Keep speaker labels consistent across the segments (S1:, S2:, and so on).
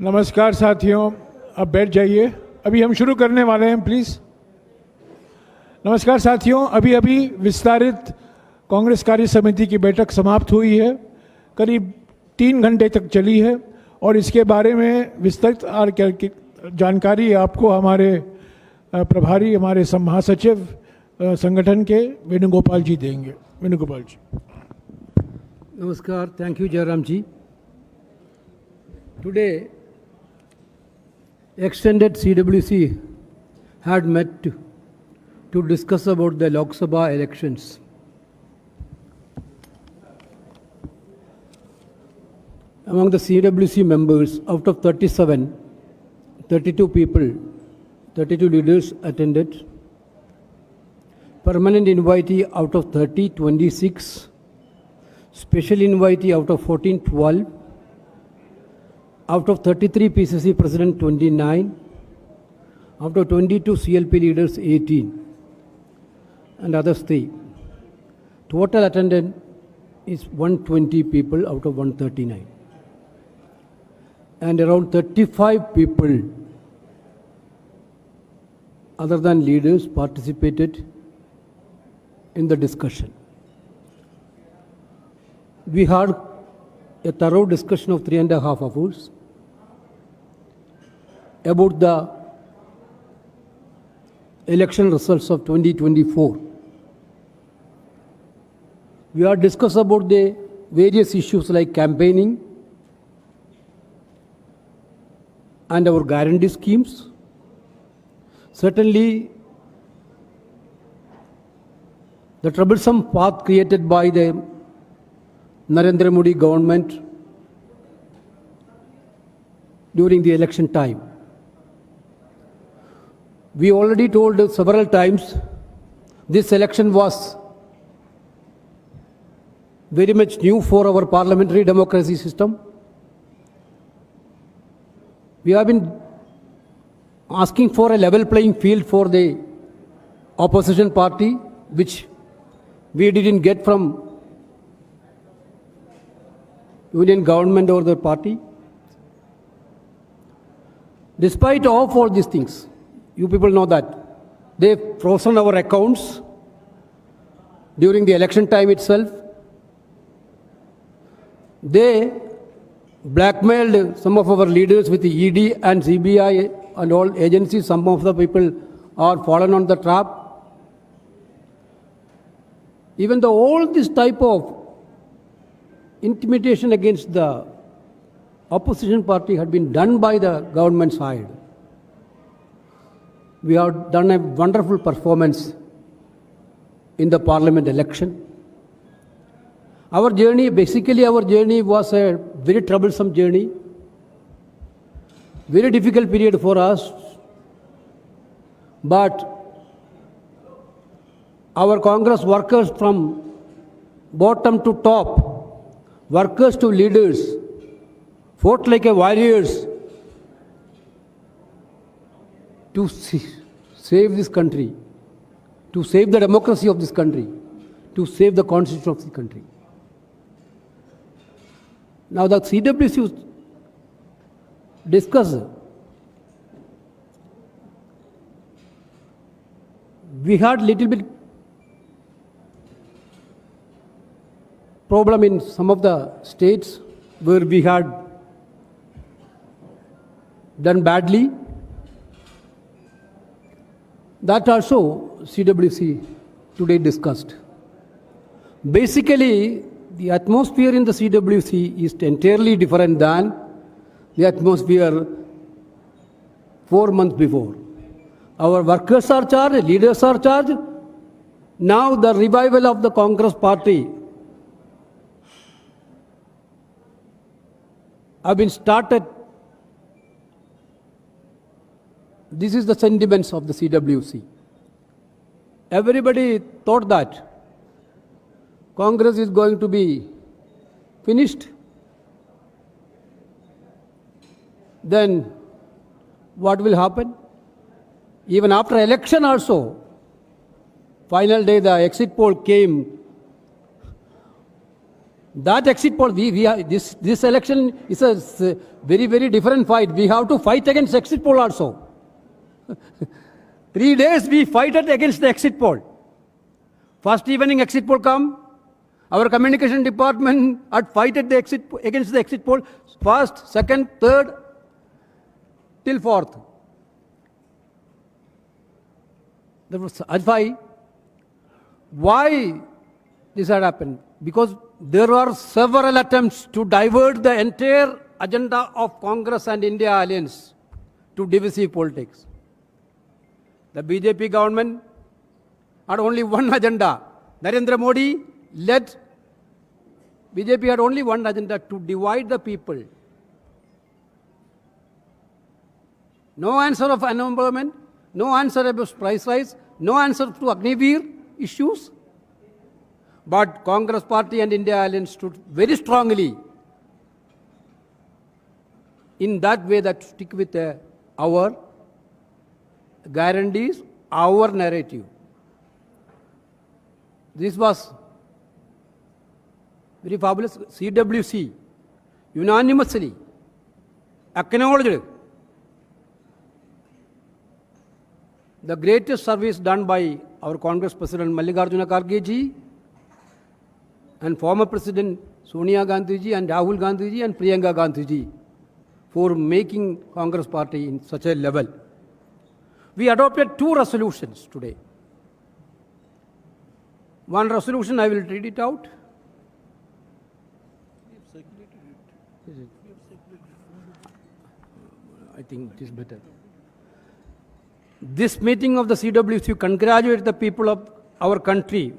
S1: नमस्कार साथियों, अब बैठ जाइए। अभी हम शुरू करने वाले हैं, प्लीज़। नमस्कार साथियों, अभी विस्तारित कांग्रेस कार्य समिति की बैठक समाप्त हुई है। करीब 3 घंटे तक चली है और इसके बारे में विस्तृत जानकारी आपको हमारे प्रभारी, हमारे महासचिव संगठन के वेणुगोपाल जी देंगे। वेणुगोपाल जी।
S2: Namaskar. Thank you, Jairam ji. Today, extended CWC had met to discuss about the Lok Sabha elections. Among the CWC members, out of 37, 32 people, 32 leaders attended. Permanent invitee out of 30, 26. Special invitee out of 14, 12. Out of 33 PCC president, 29. Out of 22 CLP leaders, 18. And others 3. Total attendance is 120 people out of 139. And around 35 people other than leaders participated in the discussion. We had a thorough discussion of 3.5 hours about the election results of 2024. We had discussed about the various issues like campaigning and our guarantee schemes. Certainly, the troublesome path created by the Narendra Modi government during the election time. We already told several times this election was very much new for our parliamentary democracy system. We have been asking for a level playing field for the opposition party, which we didn't get from union government or the party. Despite of all these things, you people know that they've frozen our accounts during the election time itself. They blackmailed some of our leaders with the ED and CBI and all agencies. Some of the people are fallen on the trap. Even though all this type of intimidation against the opposition party had been done by the government side, we have done a wonderful performance in the parliament election. Our journey was a very troublesome journey, very difficult period for us, but our Congress workers from bottom to top, workers to leaders, fought like a warriors to save this country, to save the democracy of this country, to save the constitution of the country. Now the CWC discussed, we had little bit problem in some of the states where we had done badly. That also CWC today discussed. Basically, the atmosphere in the CWC is entirely different than the atmosphere 4 months before. Our workers are charged, leaders are charged. Now the revival of the Congress party have been started. This is the sentiments of the CWC. Everybody thought that Congress is going to be finished. Then what will happen? Even after election also, final day the exit poll came That exit poll, this election is a very, very different fight. We have to fight against exit poll also. 3 days we fight against the exit poll. First evening exit poll come, our communication department had fighted against the exit poll, first, second, third, till fourth. Why this had happened? Because there were several attempts to divert the entire agenda of Congress and India alliance to divisive politics. The BJP government had only one agenda. Narendra Modi led BJP had only one agenda, to divide the people. No answer of unemployment, no answer about price rise, no answer to Agniveer issues. But Congress party and India alliance stood very strongly in that way, that stick with our guarantees, our narrative. This was very fabulous. CWC unanimously acknowledged the greatest service done by our Congress President Mallikarjuna Kharge ji and former President Sonia Gandhi ji and Rahul Gandhi ji and Priyanka Gandhi ji for making Congress party in such a level. We adopted 2 resolutions today. One resolution, I will read it out. I think it is better. This meeting of the CWC congratulates the people of our country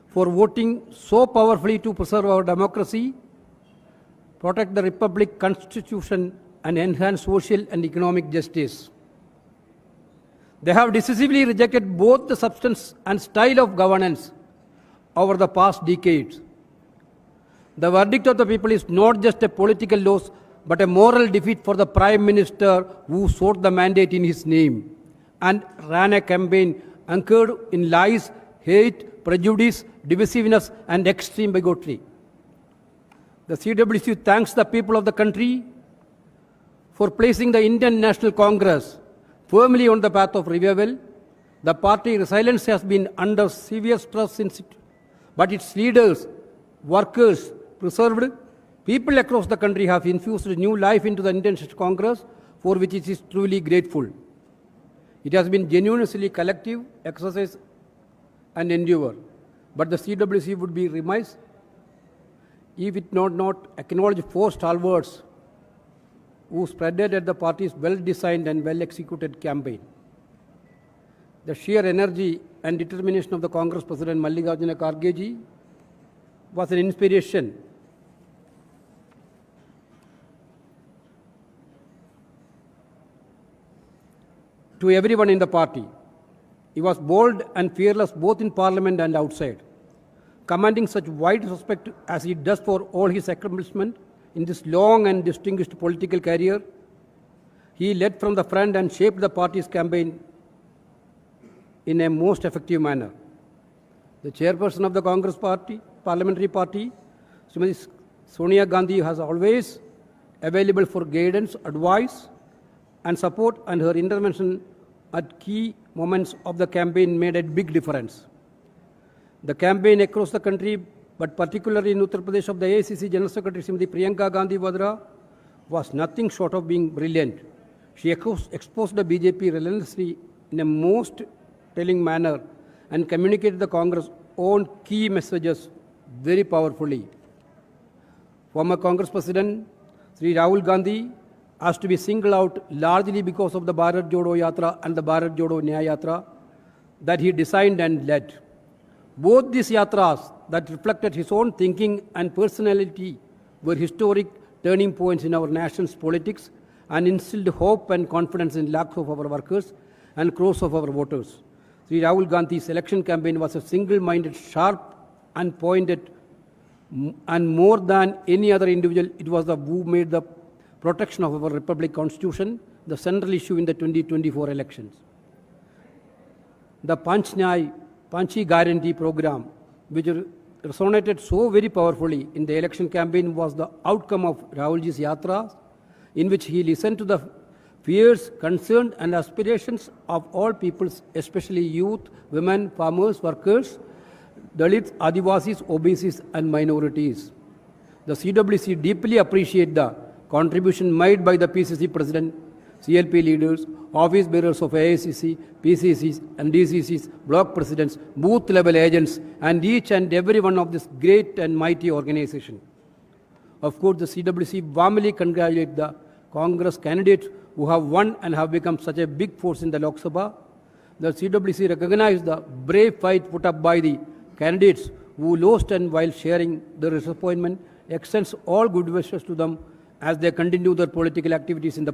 S2: for voting so powerfully to preserve our democracy, protect the Republic Constitution, and enhance social and economic justice. They have decisively rejected both the substance and style of governance over the past decades. The verdict of the people is not just a political loss, but a moral defeat for the Prime Minister who sought the mandate in his name and ran a campaign anchored in lies, hate, prejudice, divisiveness, and extreme bigotry. The CWC thanks the people of the country for placing the Indian National Congress firmly on the path of revival. The party resilience has been under severe stress since it, but its leaders, workers, preserved. People across the country have infused new life into the Indian National Congress, for which it is truly grateful. It has been genuinely collective exercise and endeavor, but the CWC would be remiss if it not acknowledge 4 stalwarts who spreaded at the party's well-designed and well-executed campaign. The sheer energy and determination of the Congress President Mallikarjuna Kharge ji was an inspiration to everyone in the party. He was bold and fearless both in Parliament and outside, commanding such wide respect as he does for all his accomplishments in this long and distinguished political career. He led from the front and shaped the party's campaign in a most effective manner. The chairperson of the Congress Party, Parliamentary Party, Srimati Sonia Gandhi, has always available for guidance, advice, and support, and her intervention at key moments of the campaign made a big difference. The campaign across the country, but particularly in Uttar Pradesh, of the AICC General Secretary Srimati Priyanka Gandhi Vadra was nothing short of being brilliant. She exposed the BJP relentlessly in a most telling manner and communicated the Congress own key messages very powerfully. Former Congress President Sri Rahul Gandhi has to be singled out largely because of the Bharat Jodo Yatra and the Bharat Jodo Nyaya Yatra that he designed and led. Both these yatras that reflected his own thinking and personality were historic turning points in our nation's politics and instilled hope and confidence in lakhs of our workers and crores of our voters. Sri Rahul Gandhi's election campaign was a single-minded, sharp and pointed, and more than any other individual, it was the who made the protection of our Republic Constitution the central issue in the 2024 elections. The Panchi Guarantee Program, which resonated so very powerfully in the election campaign was the outcome of Rahulji's Yatra, in which he listened to the fears, concerns, and aspirations of all peoples, especially youth, women, farmers, workers, Dalits, Adivasis, OBCs, and minorities. The CWC deeply appreciate the contribution made by the PCC President, CLP leaders, office bearers of AICC, PCCs, and DCCs, block presidents, booth level agents, and each and every one of this great and mighty organization. Of course, the CWC warmly congratulates the Congress candidates who have won and have become such a big force in the Lok Sabha. The CWC recognizes the brave fight put up by the candidates who lost, and while sharing their disappointment, extends all good wishes to them as they continue their political activities in the